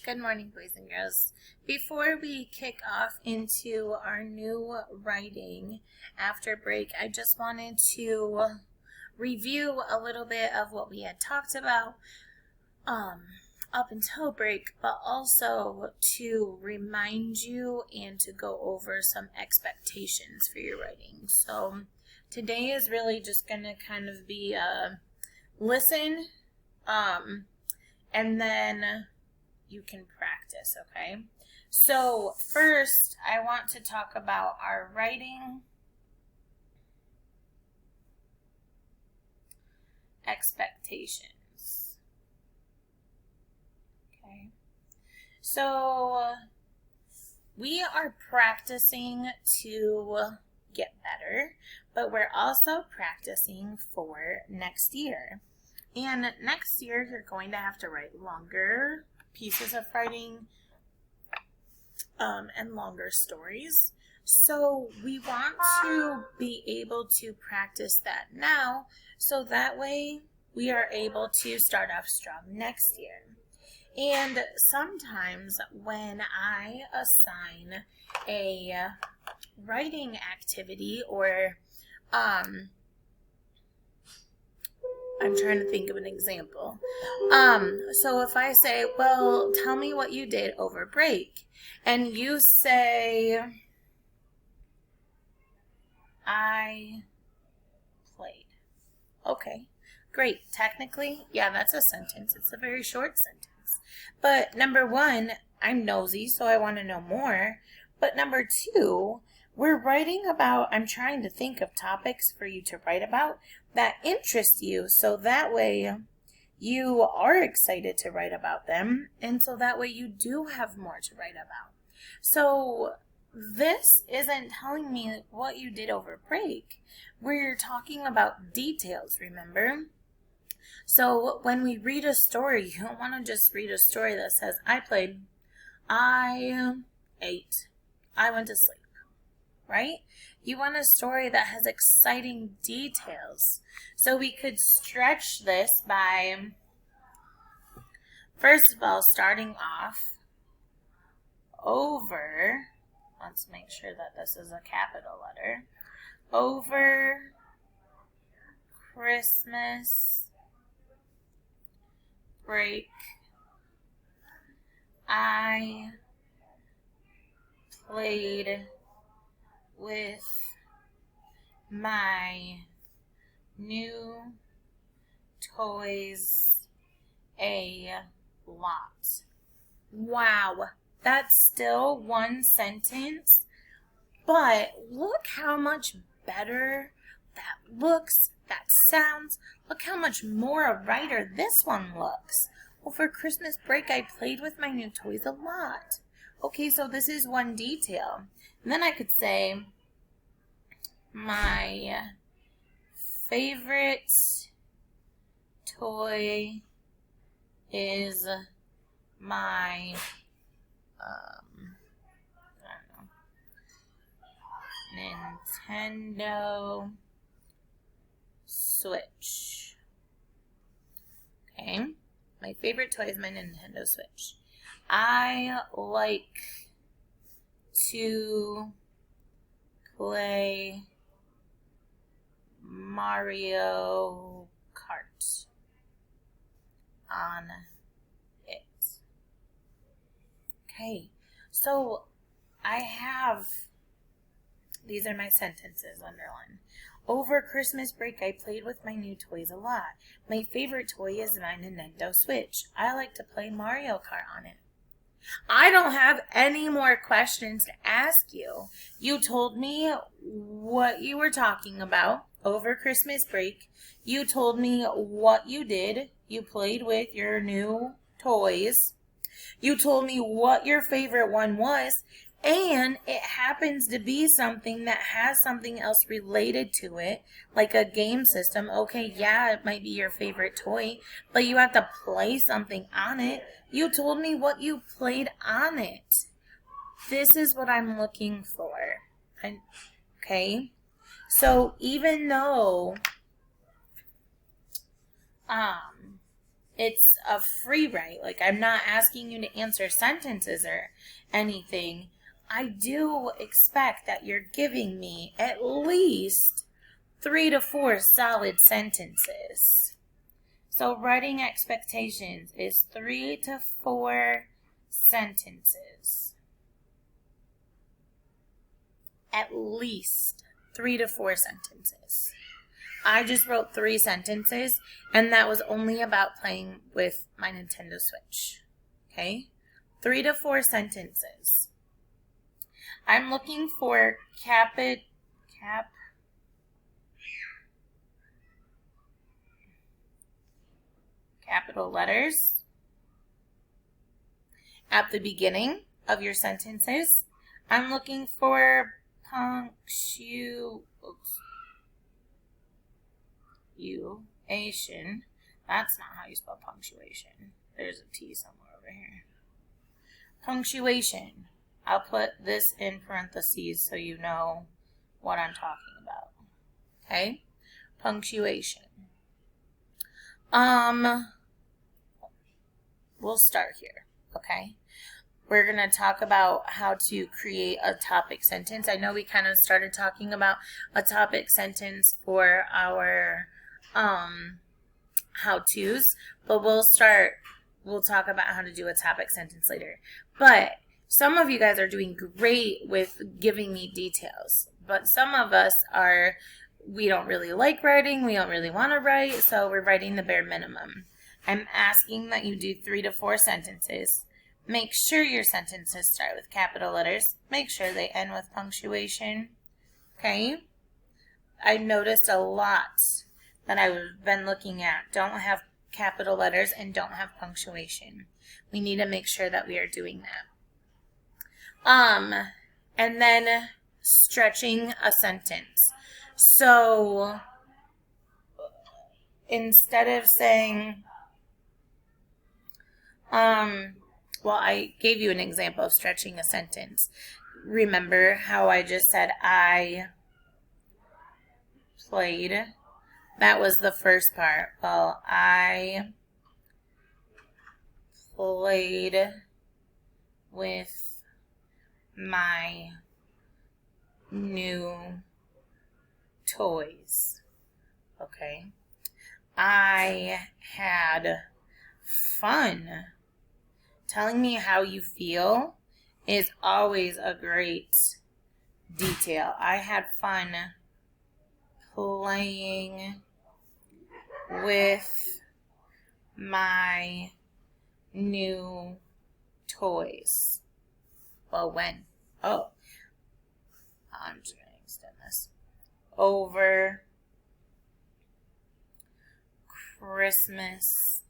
Good morning, boys and girls. Before we kick off into our new writing after break, I just wanted to review a little bit of what we had talked about up until break, but also to remind you and to go over some expectations for your writing. So today is really just going to kind of be a listen, and then you can practice, okay? So first, I want to talk about our writing expectations. Okay. So we are practicing to get better, but we're also practicing for next year. And next year, you're going to have to write longer pieces of writing and longer stories. So we want to be able to practice that now, so that way we are able to start off strong next year. And sometimes when I assign a writing activity or I'm trying to think of an example. So if I say, well, tell me what you did over break, and you say, I played. Okay, great. Technically, yeah, that's a sentence. It's a very short sentence. But number one, I'm nosy, so I want to know more. But number two, we're writing about, I'm trying to think of topics for you to write about that interest you, so that way you are excited to write about them, and so that way you do have more to write about. So this isn't telling me what you did over break. We're talking about details, remember? So when we read a story, you don't want to just read a story that says, I played, I ate, I went to sleep. Right? You want a story that has exciting details. So we could stretch this by, first of all, starting off over, let's make sure that this is a capital letter, over Christmas break, I played with my new toys a lot. Wow, that's still one sentence, but look how much better that looks, that sounds. Look how much more a writer this one looks. Over Christmas break, I played with my new toys a lot. Okay, so this is one detail. And then I could say, my favorite toy is my, Nintendo Switch. Okay, my favorite toy is my Nintendo Switch. I like to play Mario Kart on it. Okay, so I have, these are my sentences underlined. Over Christmas break, I played with my new toys a lot. My favorite toy is my Nintendo Switch. I like to play Mario Kart on it. I don't have any more questions to ask you. You told me what you were talking about over Christmas break. You told me what you did. You played with your new toys. You told me what your favorite one was, and it happens to be something that has something else related to it, like a game system. Okay, yeah, it might be your favorite toy, but you have to play something on it. You told me what you played on it. This is what I'm looking for. Okay? So even though it's a free write. Like, I'm not asking you to answer sentences or anything. I do expect that you're giving me at least 3 to 4 solid sentences. So writing expectations is 3 to 4 sentences. At least 3 to 4 sentences. I just wrote 3 sentences, and that was only about playing with my Nintendo Switch. Okay? 3 to 4 sentences. I'm looking for capital letters at the beginning of your sentences. I'm looking for punctuation. That's not how you spell punctuation. There's a T somewhere over here. Punctuation. I'll put this in parentheses so you know what I'm talking about. Okay? Punctuation. We'll start here, okay? We're going to talk about how to create a topic sentence. I know we kind of started talking about a topic sentence for our how-tos, but we'll talk about how to do a topic sentence later. But some of you guys are doing great with giving me details, but some of us we don't really like writing, we don't really want to write, so we're writing the bare minimum. I'm asking that you do 3 to 4 sentences. Make sure your sentences start with capital letters. Make sure they end with punctuation. Okay? I noticed a lot that I've been looking at don't have capital letters and don't have punctuation. We need to make sure that we are doing that. And then stretching a sentence. So instead of saying, well, I gave you an example of stretching a sentence. Remember how I just said I played? That was the first part. Well, I played with my new toys. Okay. I had fun. Telling me how you feel is always a great detail. I had fun playing with my new toys. Well, when? Oh, I'm just going to extend this. Over Christmas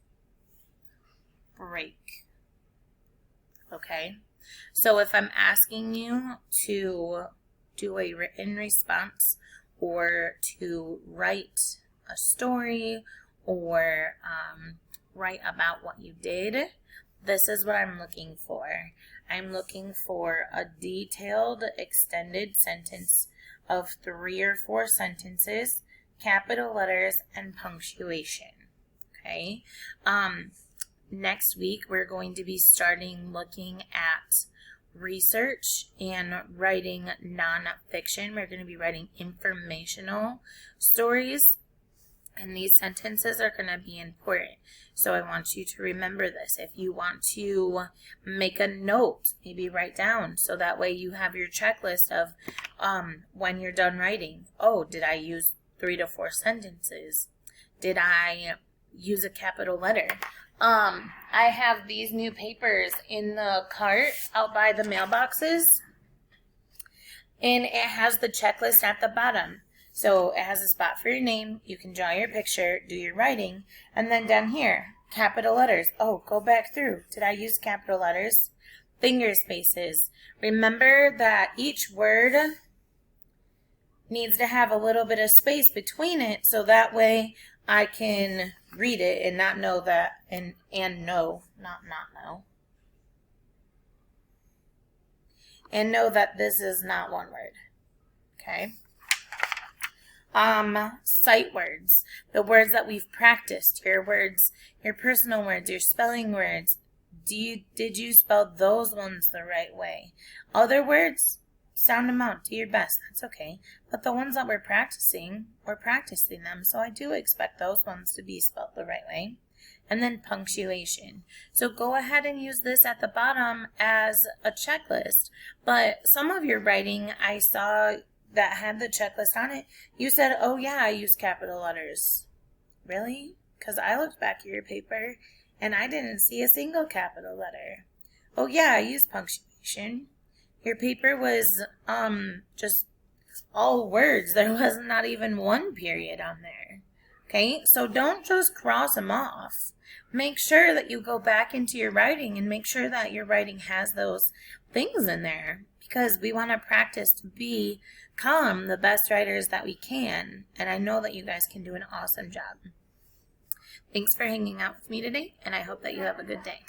break. Okay? So if I'm asking you to do a written response or to write a story or write about what you did, this is what I'm looking for. I'm looking for a detailed, extended sentence of 3 or 4 sentences, capital letters, and punctuation. Okay? Next week, we're going to be starting looking at research and writing nonfiction. We're going to be writing informational stories, and these sentences are going to be important. So I want you to remember this. If you want to make a note, maybe write down, so that way you have your checklist of when you're done writing. Oh, did I use 3 to 4 sentences? Did I use a capital letter? I have these new papers in the cart out by the mailboxes, and it has the checklist at the bottom. So it has a spot for your name. You can draw your picture, do your writing, and then down here, capital letters. Oh, go back through. Did I use capital letters? Finger spaces. Remember that each word needs to have a little bit of space between it, so that way I can read it and not know that, and know, not know. And know that this is not one word. Okay? Sight words, the words that we've practiced, your words, your personal words, your spelling words. Did you spell those ones the right way? Other words, sound them out, do your best, that's okay. But the ones that we're practicing them, so I do expect those ones to be spelled the right way. And then punctuation. So go ahead and use this at the bottom as a checklist. But some of your writing I saw that had the checklist on it, you said, oh yeah, I use capital letters. Really? Because I looked back at your paper and I didn't see a single capital letter. Oh yeah, I use punctuation. Your paper was just all words. There was not even one period on there. Okay, so don't just cross them off. Make sure that you go back into your writing and make sure that your writing has those things in there, because we want to practice to become the best writers that we can. And I know that you guys can do an awesome job. Thanks for hanging out with me today, and I hope that you have a good day.